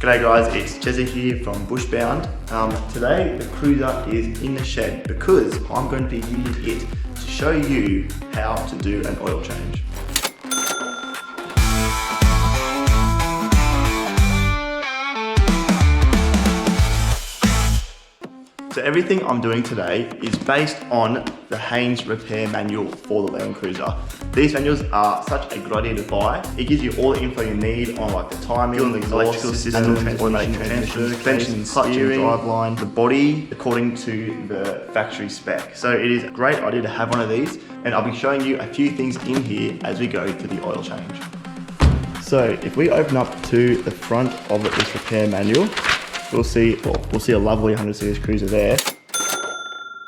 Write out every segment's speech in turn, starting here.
G'day guys, it's Jezza here from Bushbound. Today the cruiser is in the shed because I'm going to be using it to show you how to do an oil change. So everything I'm doing today is based on the Haynes repair manual for the Landcruiser. These manuals are such a good idea to buy. It gives you all the info you need on like the timing, the electrical system, automatic transmission, suspension, clutch and driveline, the body according to the factory spec. So it is a great idea to have one of these, and I'll be showing you a few things in here as we go through the oil change. So if we open up to the front of this repair manual, we'll see a lovely 100 Series cruiser there.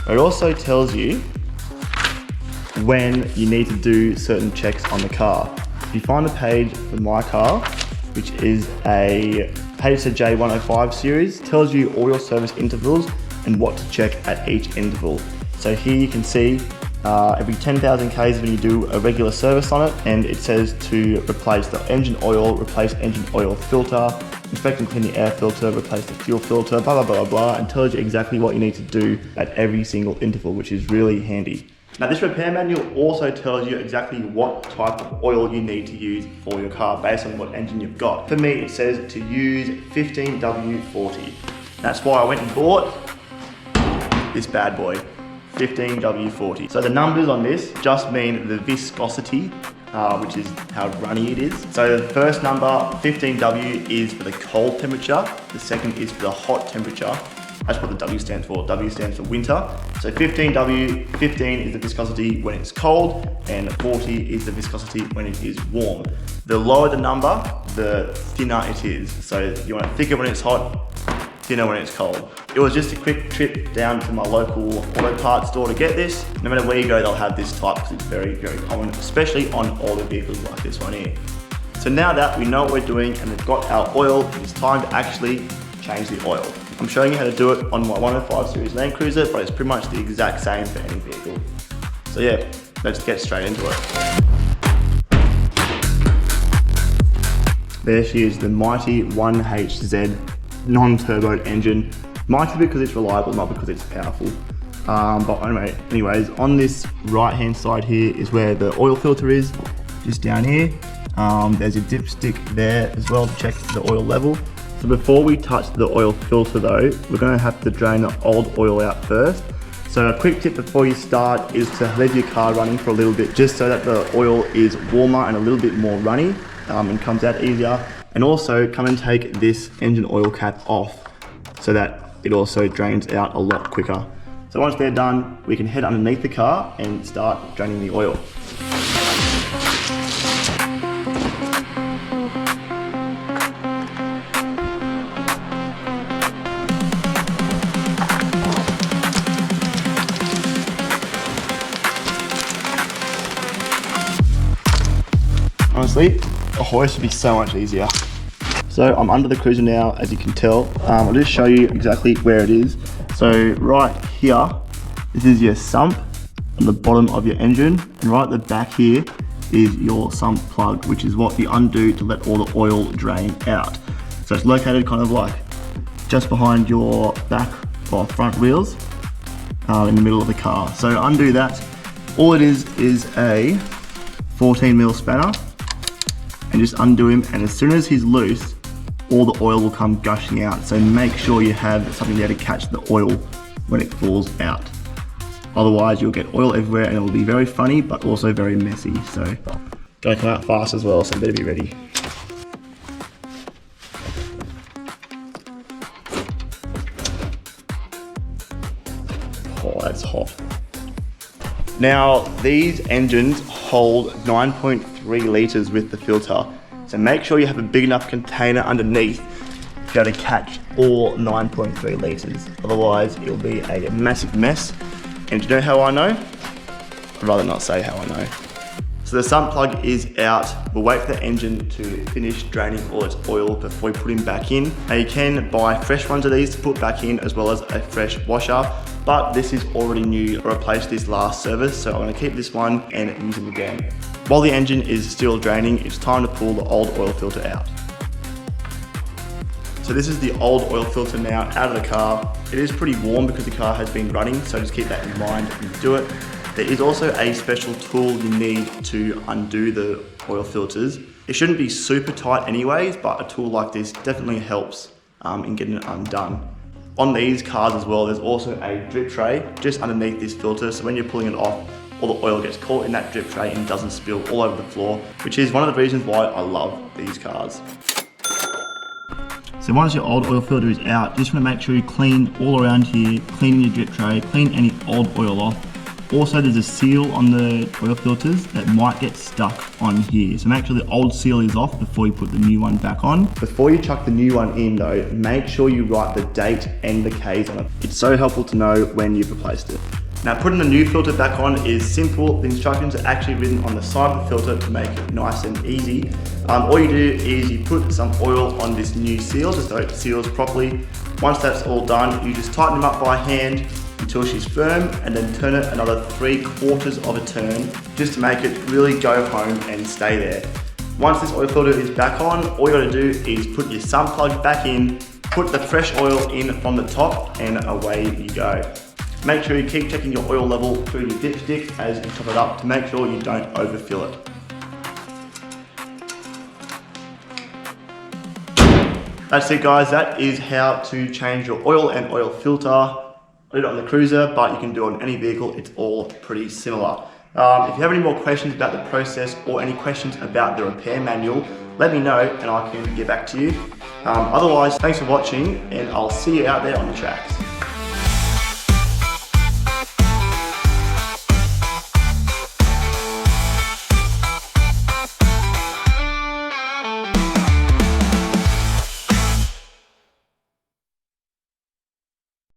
It also tells you when you need to do certain checks on the car. If you find the page for my car, which is a J105 series, it tells you all your service intervals and what to check at each interval. So here you can see every 10,000 Ks when you do a regular service on it, and it says to replace the engine oil, replace engine oil filter, inspect and clean the air filter, replace the fuel filter, blah, blah, blah, blah, and tells you exactly what you need to do at every single interval, which is really handy. Now this repair manual also tells you exactly what type of oil you need to use for your car based on what engine you've got. For me, it says to use 15W40. That's why I went and bought this bad boy, 15W40. So the numbers on this just mean the viscosity, which is how runny it is. So the first number, 15W, is for the cold temperature. The second is for the hot temperature. That's what the W stands for. W stands for winter. So 15W, 15 is the viscosity when it's cold, and 40 is the viscosity when it is warm. The lower the number, the thinner it is. So you want it thicker when it's hot, thinner when it's cold. It was just a quick trip down to my local auto parts store to get this. No matter where you go, they'll have this type because it's very, very common, especially on older vehicles like this one here. So now that we know what we're doing and we've got our oil, it's time to actually change the oil. I'm showing you how to do it on my 105 Series Landcruiser, but it's pretty much the exact same for any vehicle. So yeah, let's get straight into it. There she is, the mighty 1HZ non-turbo engine. Mighty because it's reliable, not because it's powerful. But anyways, on this right-hand side here is where the oil filter is, just down here. There's a dipstick there as well to check the oil level. So before we touch the oil filter though, we're gonna have to drain the old oil out first. So a quick tip before you start is to leave your car running for a little bit, just so that the oil is warmer and a little bit more runny and comes out easier. And also come and take this engine oil cap off so that it also drains out a lot quicker. So once they're done, we can head underneath the car and start draining the oil. Honestly, a hoist would be so much easier. So I'm under the cruiser now, as you can tell. I'll just show you exactly where it is. So right here, this is your sump on the bottom of your engine, and right at the back here is your sump plug, which is what you undo to let all the oil drain out. So it's located kind of like just behind your back or front wheels in the middle of the car. So undo that. All it is a 14mm spanner, and just undo him, and as soon as he's loose, all the oil will come gushing out. So make sure you have something there to catch the oil when it falls out. Otherwise you'll get oil everywhere and it will be very funny but also very messy. So gotta come out fast as well, so better be ready. Oh, that's hot. Now these engines hold 9.3 litres with the filter. So make sure you have a big enough container underneath to be able to catch all 9.3 litres. Otherwise, it'll be a massive mess. And do you know how I know? I'd rather not say how I know. So the sump plug is out. We'll wait for the engine to finish draining all its oil before we put him back in. Now you can buy fresh ones of these to put back in, as well as a fresh washer, but this is already new. I replaced this last service, so I'm gonna keep this one and use it again. While the engine is still draining, it's time to pull the old oil filter out. So this is the old oil filter now out of the car. It is pretty warm because the car has been running, so just keep that in mind when you do it. There is also a special tool you need to undo the oil filters. It shouldn't be super tight anyways, but a tool like this definitely helps in getting it undone. On these cars as well, there's also a drip tray just underneath this filter, so when you're pulling it off, all the oil gets caught in that drip tray and doesn't spill all over the floor, which is one of the reasons why I love these cars. So once your old oil filter is out, you just want to make sure you clean all around here, cleaning your drip tray, clean any old oil off. Also, there's a seal on the oil filters that might get stuck on here. So make sure the old seal is off before you put the new one back on. Before you chuck the new one in though, make sure you write the date and the Ks on it. It's so helpful to know when you've replaced it. Now putting the new filter back on is simple. The instructions are actually written on the side of the filter to make it nice and easy. All you do is you put some oil on this new seal just so it seals properly. Once that's all done, you just tighten them up by hand until she's firm and then turn it another 3/4 of a turn just to make it really go home and stay there. Once this oil filter is back on, all you gotta do is put your sun plug back in, put the fresh oil in from the top, and away you go. Make sure you keep checking your oil level through your dipstick as you top it up to make sure you don't overfill it. That's it guys, that is how to change your oil and oil filter. I did it on the Cruiser, but you can do it on any vehicle, it's all pretty similar. If you have any more questions about the process or any questions about the repair manual, let me know and I can get back to you. Otherwise, thanks for watching and I'll see you out there on the tracks.